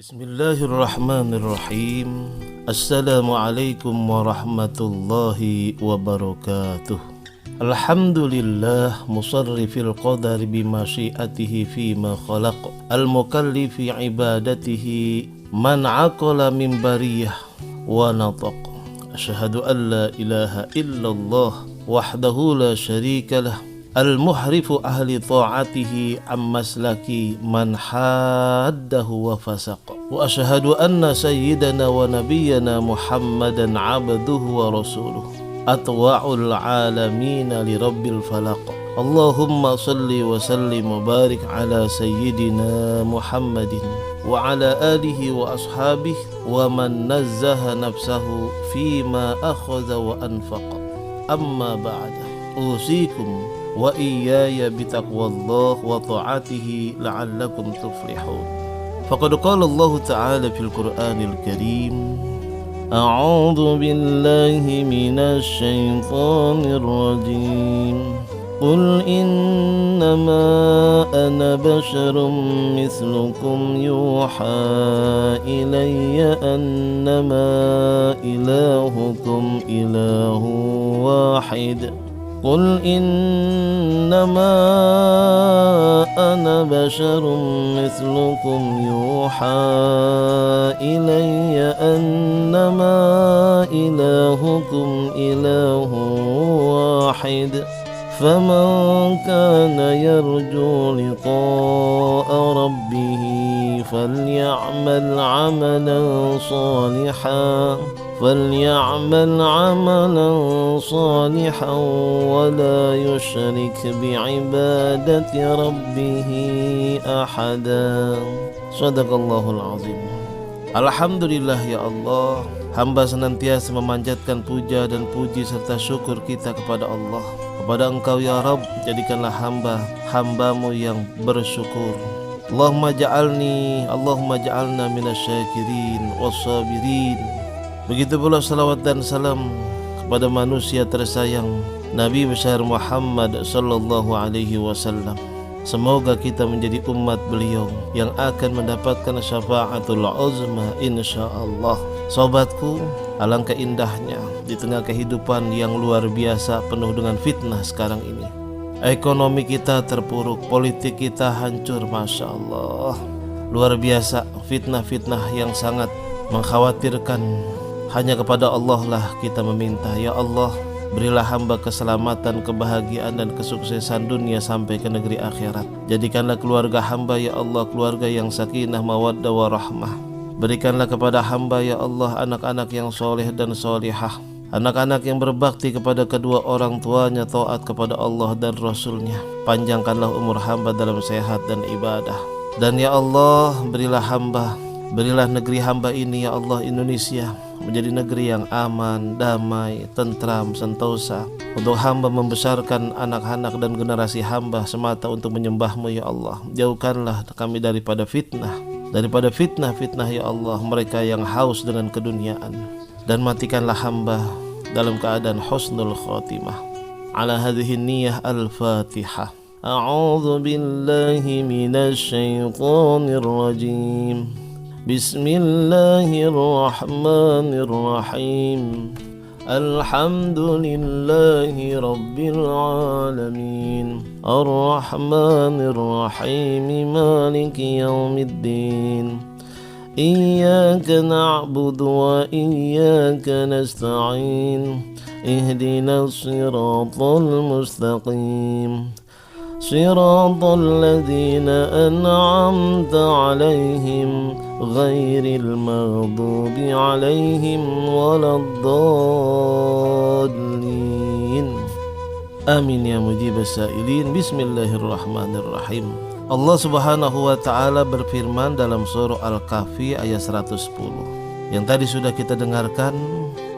Bismillahirrahmanirrahim. Assalamualaikum warahmatullahi wabarakatuh. Alhamdulillah musarrifil qadari bimasyiatihi fima khalaq, al-mukallifi ibadatihi man aqala min bariyah wa nataq. Asyhadu an la ilaha illallah wahdahu la syarika lah, al-muhrifu ahli ta'atihi ammaslaki man haddahu wa fasaq. Wa asyhadu anna sayyidana wa nabiyyana Muhammadan abduhu wa rasuluh, atwa'ul alamina li rabbil falaq. Allahumma salli wa sallim wa barik ala sayyidina Muhammadin wa ala alihi wa ashabihi wa man nazzaha nafsahu fima akhadha wa anfaqa. Amma ba'da, usikum wa iyaya bitaqwallah wa ta'atihi la'allakum tuflihun. Faqad qala Allah ta'ala fil Qur'anil Karim, a'udzu billahi minasy syaithanir rajim. Qul innama ana basyarum mislukum yuha ilayya annama ilahukum ilahu wahid. قل إنما أنا بشر مثلكم يوحى إلي أنما إلهكم إله واحد فمن كان يرجو لقاء ربه فليعمل عملا صالحا ولا يشرك بعبادة ربه أحدا. Sadaqallahul azim. Alhamdulillah ya Allah, hamba senantiasa memanjatkan puja dan puji serta syukur kita kepada Allah. Kepada Engkau ya Rabb, jadikanlah hamba-Hambamu yang bersyukur. Allahumma ja'alna minasyakirin wassabirin. Begitu pula salawat dan salam kepada manusia tersayang Nabi besar Muhammad sallallahu alaihi wasallam. Semoga kita menjadi umat beliau yang akan mendapatkan syafaatul uzma insyaallah. Sobatku, alangkah indahnya di tengah kehidupan yang luar biasa penuh dengan fitnah sekarang ini. Ekonomi kita terpuruk, politik kita hancur, Masya Allah. Luar biasa fitnah-fitnah yang sangat mengkhawatirkan. Hanya kepada Allah lah kita meminta, ya Allah, berilah hamba keselamatan, kebahagiaan dan kesuksesan dunia sampai ke negeri akhirat. Jadikanlah keluarga hamba ya Allah keluarga yang sakinah mawaddah warahmah. Berikanlah kepada hamba ya Allah anak-anak yang soleh dan solihah, anak-anak yang berbakti kepada kedua orang tuanya, taat kepada Allah dan Rasulnya. Panjangkanlah umur hamba dalam sehat dan ibadah. Dan ya Allah, berilah negeri hamba ini ya Allah, Indonesia, menjadi negeri yang aman, damai, tentram, sentosa. Untuk hamba membesarkan anak-anak dan generasi hamba semata untuk menyembah-Mu ya Allah. Jauhkanlah kami daripada fitnah ya Allah, mereka yang haus dengan keduniaan. Dan matikanlah hamba dalam keadaan husnul khatimah. Ala hadhihi niyyah al-Fatihah. A'udzu billahi minasy syaithanir rajim. Bismillahirrahmanirrahim. Alhamdulillahi rabbil alamin. Ar-Rahmanir Rahim. Maliki yaumiddin. Iyyaka na'budu wa iyyaka nasta'in. Ihdinas siratal mustaqim. صراط الذين أنعمت عليهم غير المغضوب عليهم ولا الضالين. Amin ya mujibas sa'ilin. Bismillahirrahmanirrahim. Allah subhanahu wa ta'ala berfirman dalam surah Al-Kahfi ayat 110 yang tadi sudah kita dengarkan,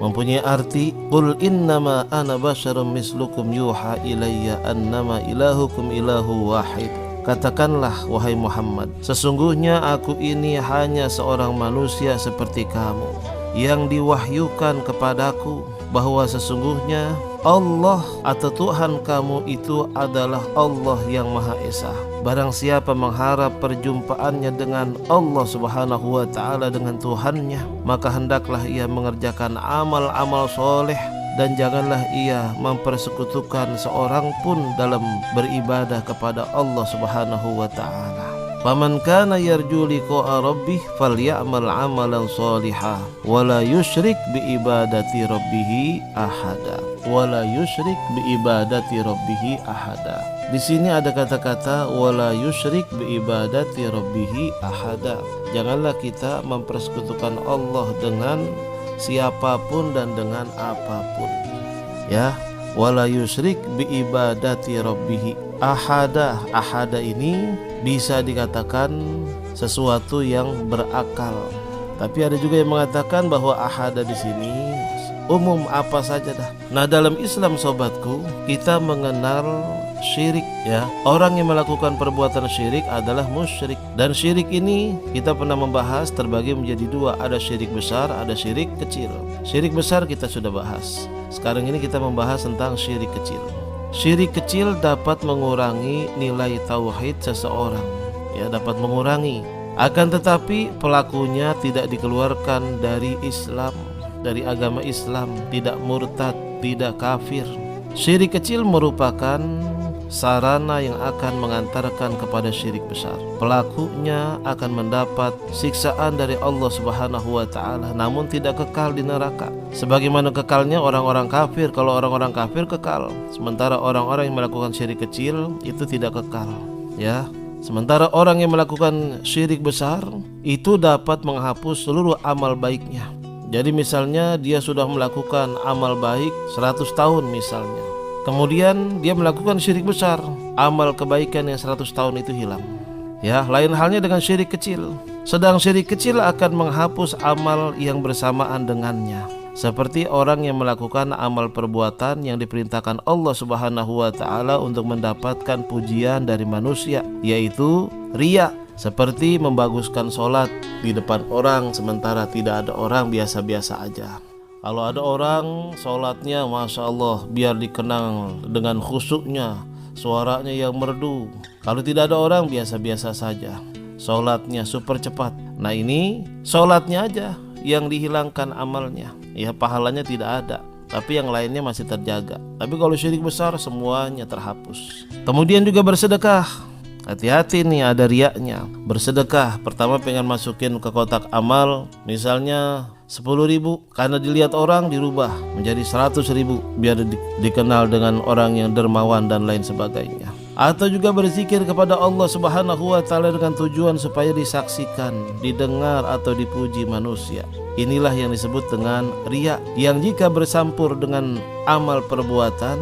mempunyai arti qul innama ana basyarum mislukum yuha ilayya annama ilahukum ilahu wahid. Katakanlah wahai Muhammad, sesungguhnya aku ini hanya seorang manusia seperti kamu, yang diwahyukan kepadaku bahwa sesungguhnya Allah atau Tuhan kamu itu adalah Allah yang Maha Esa. Barang siapa mengharap perjumpaannya dengan Allah Subhanahu wa Ta'ala, dengan Tuhannya, maka hendaklah ia mengerjakan amal-amal soleh dan janganlah ia mempersekutukan seorang pun dalam beribadah kepada Allah Subhanahu wa Ta'ala. Faman kana yarju liqa'a rabbih falyamal 'amalan shalihan wala yusyrik bi ibadati rabbih ahada. Wala yusyrik bi ibadati rabbih ahada. Di sini ada kata-kata wala yusyrik bi ibadati rabbih ahada. Janganlah kita mempersekutukan Allah dengan siapapun dan dengan apapun. Ya, wala yusyrik bi ibadati rabbih ahada. Ahada ini bisa dikatakan sesuatu yang berakal. Tapi ada juga yang mengatakan bahwa ahada di sini umum, apa saja dah. Nah, dalam Islam sobatku, kita mengenal syirik, ya. Orang yang melakukan perbuatan syirik adalah musyrik. Dan syirik ini kita pernah membahas terbagi menjadi dua, ada syirik besar, ada syirik kecil. Syirik besar kita sudah bahas. Sekarang ini kita membahas tentang syirik kecil. Syirik kecil dapat mengurangi nilai tauhid seseorang, ya, dapat mengurangi. Akan tetapi pelakunya tidak dikeluarkan dari Islam, dari agama Islam, tidak murtad, tidak kafir. Syirik kecil merupakan sarana yang akan mengantarkan kepada syirik besar. Pelakunya akan mendapat siksaan dari Allah Subhanahu wa Ta'ala, namun tidak kekal di neraka. Sebagaimana kekalnya orang-orang kafir. Kalau orang-orang kafir kekal, sementara orang-orang yang melakukan syirik kecil itu tidak kekal, ya. Sementara orang yang melakukan syirik besar itu dapat menghapus seluruh amal baiknya. Jadi misalnya dia sudah melakukan amal baik 100 tahun misalnya, kemudian dia melakukan syirik besar, amal kebaikan yang 100 tahun itu hilang. Ya, lain halnya dengan syirik kecil. Sedang syirik kecil akan menghapus amal yang bersamaan dengannya. Seperti orang yang melakukan amal perbuatan yang diperintahkan Allah Subhanahu wa Ta'ala untuk mendapatkan pujian dari manusia, yaitu riya. Seperti membaguskan sholat di depan orang sementara tidak ada orang, biasa-biasa aja. Kalau ada orang sholatnya Masya Allah, biar dikenang dengan khusyuknya, suaranya yang merdu. Kalau tidak ada orang, biasa-biasa saja, sholatnya super cepat. Nah, ini sholatnya aja yang dihilangkan amalnya, ya, pahalanya tidak ada, tapi yang lainnya masih terjaga. Tapi kalau syirik besar semuanya terhapus. Kemudian juga bersedekah. Hati-hati nih, ada riaknya. Bersedekah, pertama pengen masukin ke kotak amal, misalnya 10.000, karena dilihat orang dirubah menjadi 100.000 biar dikenal dengan orang yang dermawan dan lain sebagainya. Atau juga berzikir kepada Allah Subhanahu wa Ta'ala dengan tujuan supaya disaksikan, didengar atau dipuji manusia. Inilah yang disebut dengan riya, yang jika bersampur dengan amal perbuatan,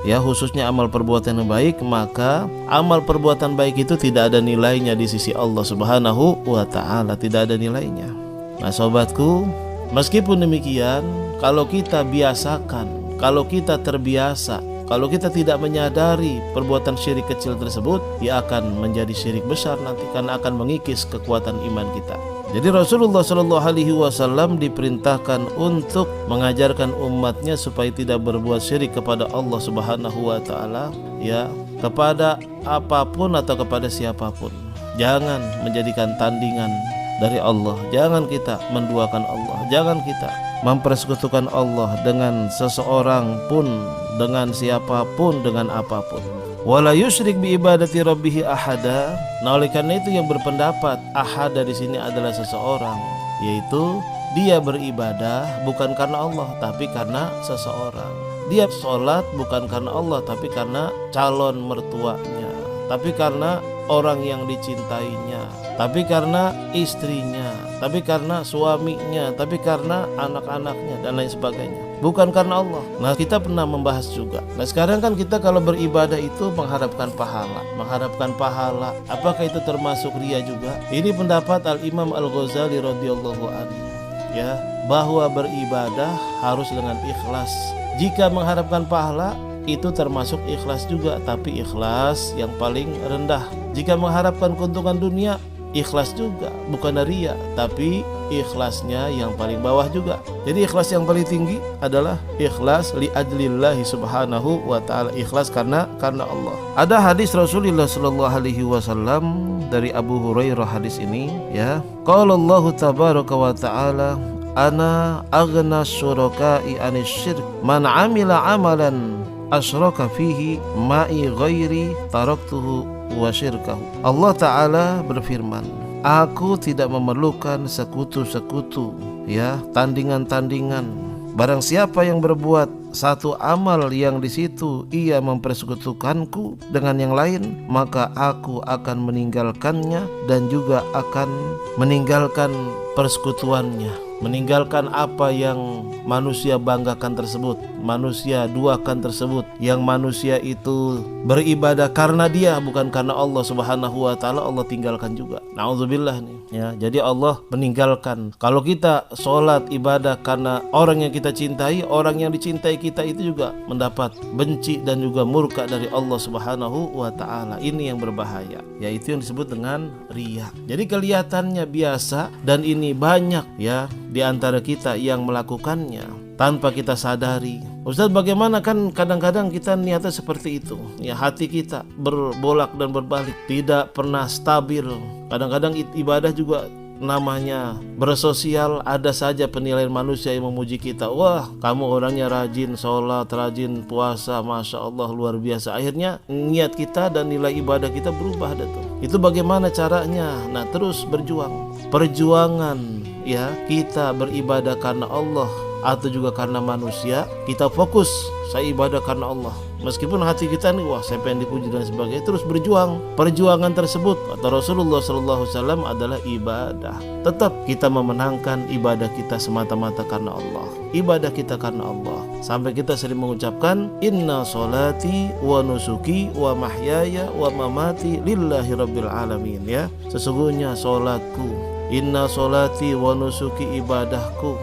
ya, khususnya amal perbuatan yang baik, maka amal perbuatan baik itu tidak ada nilainya di sisi Allah Subhanahu wa Ta'ala, tidak ada nilainya. Nah sobatku, meskipun demikian, kalau kita biasakan, kalau kita terbiasa, kalau kita tidak menyadari perbuatan syirik kecil tersebut, ia akan menjadi syirik besar nanti, karena akan mengikis kekuatan iman kita. Jadi Rasulullah SAW diperintahkan untuk mengajarkan umatnya supaya tidak berbuat syirik kepada Allah Subhanahu wa Ta'ala, ya, kepada apapun atau kepada siapapun. Jangan menjadikan tandingan dari Allah. Jangan kita menduakan Allah. Jangan kita mempersekutukan Allah dengan seseorang pun, dengan siapapun, dengan apapun. Wala yusyrik bi ibadati rabbih ahada. Nah, oleh karena itu yang berpendapat ahada di sini adalah seseorang, yaitu dia beribadah bukan karena Allah tapi karena seseorang. Dia sholat bukan karena Allah tapi karena calon mertuanya, tapi karena orang yang dicintainya, tapi karena istrinya, tapi karena suaminya, tapi karena anak-anaknya dan lain sebagainya, bukan karena Allah. Nah, kita pernah membahas juga. Nah, sekarang kan kita kalau beribadah itu mengharapkan pahala. Mengharapkan pahala, apakah itu termasuk riya juga? Ini pendapat Al-Imam Al-Ghazali radhiyallahu anhu, ya, bahwa beribadah harus dengan ikhlas. Jika mengharapkan pahala, itu termasuk ikhlas juga, tapi ikhlas yang paling rendah. Jika mengharapkan keuntungan dunia, ikhlas juga, bukan ria, tapi ikhlasnya yang paling bawah juga. Jadi ikhlas yang paling tinggi adalah ikhlas li ajlillahi subhanahu wa ta'ala, ikhlas karena Allah. Ada hadis Rasulullah sallallahu alaihi wasallam dari Abu Hurairah, hadis ini ya. Qala Allah tabaraka wa ta'ala, ana aghna syuraka'i anis syirk man amila amalan asyraka fihi ma'i ghairi taraktuhu wa syirkahu. Allah Ta'ala berfirman, aku tidak memerlukan sekutu-sekutu, ya, tandingan-tandingan. Barang siapa yang berbuat satu amal yang di situ ia mempersekutukanku dengan yang lain, maka aku akan meninggalkannya dan juga akan meninggalkan persekutuannya, meninggalkan apa yang manusia banggakan tersebut, manusia duakan tersebut, yang manusia itu beribadah karena dia bukan karena Allah subhanahu wa ta'ala, Allah tinggalkan juga. Na'udzubillah nih ya. Jadi Allah meninggalkan. Kalau kita sholat ibadah karena orang yang kita cintai, orang yang dicintai kita itu juga mendapat benci dan juga murka dari Allah subhanahu wa ta'ala. Ini yang berbahaya, yaitu yang disebut dengan riya. Jadi kelihatannya biasa dan ini banyak ya di antara kita yang melakukannya tanpa kita sadari. Ustaz, bagaimana kan kadang-kadang kita niatnya seperti itu ya, hati kita berbolak dan berbalik, tidak pernah stabil. Kadang-kadang ibadah juga namanya bersosial, ada saja penilaian manusia yang memuji kita. Wah, kamu orangnya rajin sholat, rajin puasa, Masya Allah, luar biasa. Akhirnya niat kita dan nilai ibadah kita berubah. Itu bagaimana caranya? Nah, terus berjuang. Perjuangan ya, kita beribadah karena Allah atau juga karena manusia, kita fokus saya ibadah karena Allah. Meskipun hati kita nih, wah saya pengen dipuji dan sebagainya, terus berjuang. Perjuangan tersebut kata Rasulullah SAW adalah ibadah. Tetap kita memenangkan ibadah kita semata-mata karena Allah, ibadah kita karena Allah. Sampai kita sering mengucapkan inna sholati wa nusuki wa mahyaya wa mamati lillahi rabbil alamin ya. Sesungguhnya sholatku, inna sholati wa nusuki ibadahku,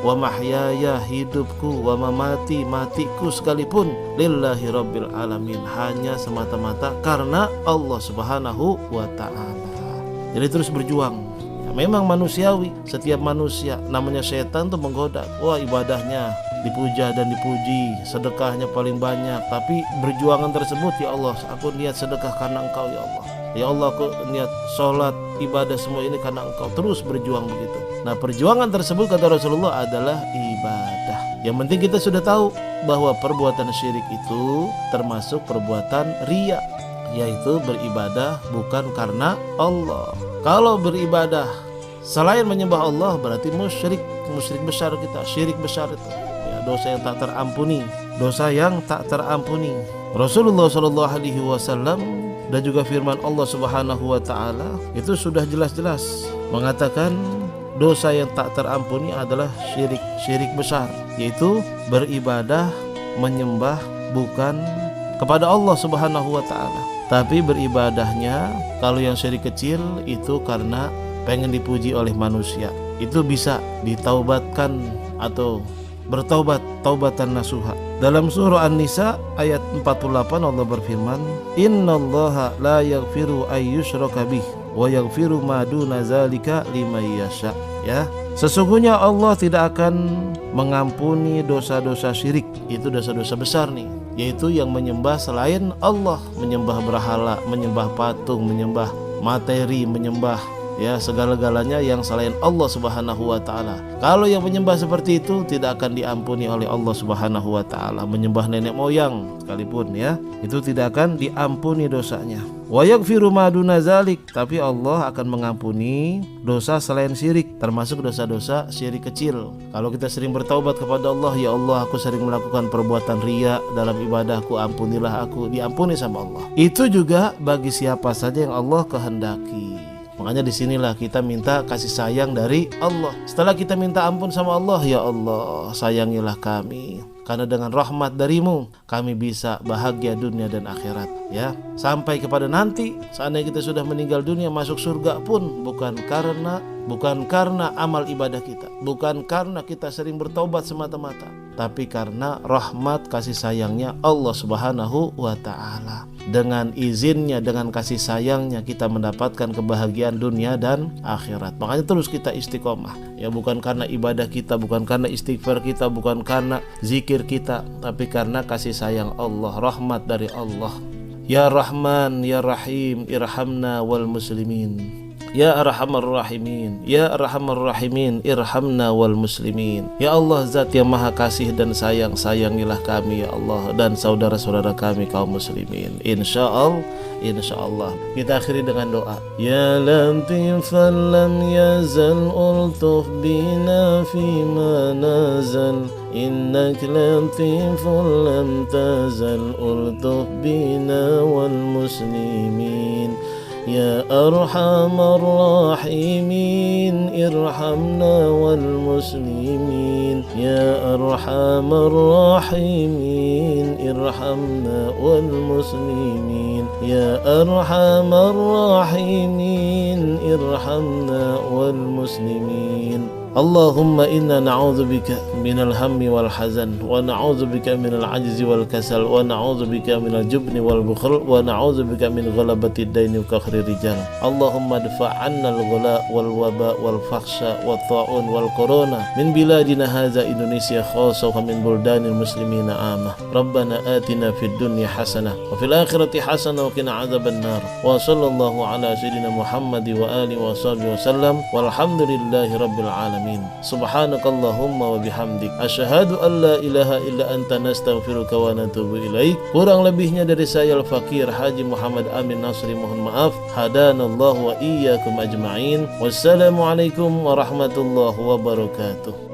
wa mahyaya hidupku, wa mamati matiku sekalipun, lillahi rabbil alamin, hanya semata-mata karena Allah subhanahu wa ta'ala. Jadi terus berjuang ya, memang manusiawi, setiap manusia namanya setan tuh menggoda. Wah, ibadahnya dipuja dan dipuji, sedekahnya paling banyak, tapi berjuangan tersebut, ya Allah aku niat sedekah karena Engkau ya Allah, ya Allah aku niat sholat ibadah semua ini karena Engkau, terus berjuang begitu. Nah, perjuangan tersebut kata Rasulullah adalah ibadah. Yang penting kita sudah tahu bahwa perbuatan syirik itu termasuk perbuatan riya, yaitu beribadah bukan karena Allah. Kalau beribadah selain menyembah Allah berarti musyrik besar kita, syirik besar itu ya, dosa yang tak terampuni, dosa yang tak terampuni. Rasulullah SAW dan juga firman Allah Subhanahu wa ta'ala itu sudah jelas-jelas mengatakan dosa yang tak terampuni adalah syirik besar, yaitu beribadah menyembah bukan kepada Allah Subhanahu wa ta'ala, tapi beribadahnya kalau yang syirik kecil itu karena pengen dipuji oleh manusia. Itu bisa ditaubatkan atau bertaubat taubatan nasuha. Dalam surah An-Nisa ayat 48 Allah berfirman, innallaha la yaghfiru ayyushraka bih wa yaghfiru ma duna zalika liman yasha. Ya, sesungguhnya Allah tidak akan mengampuni dosa-dosa syirik. Itu dosa-dosa besar nih, yaitu yang menyembah selain Allah, menyembah berhala, menyembah patung, menyembah materi, menyembah ya segala-galanya yang selain Allah Subhanahu wa ta'ala. Kalau yang menyembah seperti itu tidak akan diampuni oleh Allah Subhanahu wa ta'ala. Menyembah nenek moyang sekalipun ya, itu tidak akan diampuni dosanya. Wa yaghfiru ma duna zalik, tapi Allah akan mengampuni dosa selain syirik, termasuk dosa-dosa syirik kecil. Kalau kita sering bertaubat kepada Allah, ya Allah aku sering melakukan perbuatan riya dalam ibadahku, ampunilah aku, diampuni sama Allah. Itu juga bagi siapa saja yang Allah kehendaki. Makanya disinilah kita minta kasih sayang dari Allah. Setelah kita minta ampun sama Allah, ya Allah sayangilah kami, karena dengan rahmat darimu kami bisa bahagia dunia dan akhirat ya. Sampai kepada nanti seandainya kita sudah meninggal dunia masuk surga pun bukan karena amal ibadah kita, bukan karena kita sering bertaubat semata-mata, tapi karena rahmat kasih sayangnya Allah Subhanahu wa Ta'ala. Dengan izinnya, dengan kasih sayangnya kita mendapatkan kebahagiaan dunia dan akhirat. Makanya terus kita istiqomah, ya, bukan karena ibadah kita, bukan karena istighfar kita, bukan karena zikir kita, tapi karena kasih sayang Allah, rahmat dari Allah. Ya Rahman, Ya Rahim, irhamna wal muslimin. Ya Arhamar Rahimin, Ya Arhamar Rahimin, irhamna wal muslimin. Ya Allah, Zat yang Maha Kasih dan Sayang, sayangilah kami ya Allah dan saudara-saudara kami kaum muslimin. Insyaallah, insyaallah. Kita akhiri dengan doa. Ya Latifan lam yazal ultuf bina fima nazal, Innak latifun lam tazal ultuf bina wal muslimin. Ya Arhamar Rahimin, irhamna wal muslimin. Ya Arhamar Rahimin, irhamna wal muslimin. Ya Arhamar Rahimin, irhamna wal muslimin. Allahumma inna na'udzubika minal hammi wal hazan, wa na'udzubika minal ajzi wal kasal, wa na'udzubika minal jubni wal bukhl, wa na'udzubika min ghalabati daini wa qakhri rijal. Allahumma dfa' 'anna al-ghala wal waba wal fakhsha wat ta'un wal corona min biladina hadza Indonesia khassa wa min buldanil muslimina amah. Rabbana atina fid dunya hasanah wa fil akhirati hasanah wa qina adzaban nar. Wa sallallahu ala sayyidina Muhammad wa alihi wa sahbihi wasallam walhamdulillahi rabbil alamin. Subhanakallahumma wa bihamdik, asyhadu an la ilaha illa anta, nastaghfiruka wa natubu ilaik. Kurang lebihnya dari saya Al-Fakir Haji Muhammad Amin Nasri mohon maaf. Hadanallahu wa iyyakum ajma'in. Wassalamualaikum warahmatullahi wabarakatuh.